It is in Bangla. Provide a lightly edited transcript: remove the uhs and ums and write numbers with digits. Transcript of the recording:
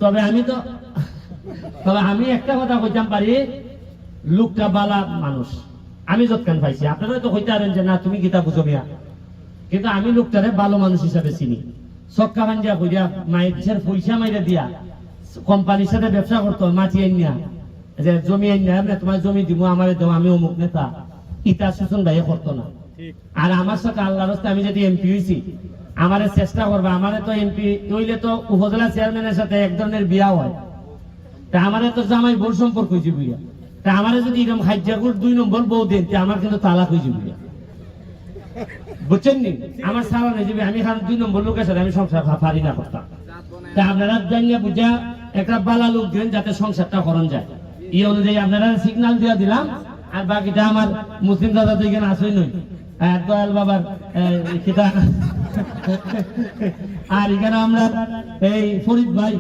তবে আমি একটা কথা কইতাম পারি, লোকটা বালা মানুষ। আমি যতখান পাইছি, আপনারা তো কইতে পারেন যে না তুমি গীতা বুঝো মিয়া, কিন্তু আমি লোকটারে ভালো মানুষ হিসাবে চিনি। সক্কা বান্ধিয়া কইয়া মাইছের পয়সা মাইরা দিয়া কোম্পানির সাথে ব্যবসা করতো, মাটি আইনিয়া যে জমি আইনিয়া তোমার জমি দিব আমারে দেও, আমি অমুক নেতা, ইটা সুজন ভাইয়ে করতো না। আর আমার সাথে আল্লাহর রাস্তায় আমি যদি এমপি হইছি, আমারে চেষ্টা করবা, আমারে তো এমপি হইলে তো উপজেলা চেয়ারম্যানের সাথে এক ধরনের বিয়া হয়, তা আমারে তো জামাই বোর সম্পর্ক হয়েছে বুঝা, তা আমারে যদি এরকম হাইজাগুর 2 নম্বর বউ দেন, আমার কিন্তু তালাক হয়েছে বুঝা, বুঝছেন নি? আমার সারা নেই যাবে, আমি খান 2 নম্বর লোকের সাথে আমি সংসার পারি না করতাম। তা আপনারা জানিয়া বুঝা একটা বালা লোক দিন যাতে সংসারটা করণ যায়, এই অনুযায়ী আপনারা সিগন্যাল দিয়া দিলাম। আর বাকিটা আমার মুসলিম দাদা তো এখানে আসই নই, আর দয়াল বাবার আর এখানে আমরা এই ফরিদ ভাই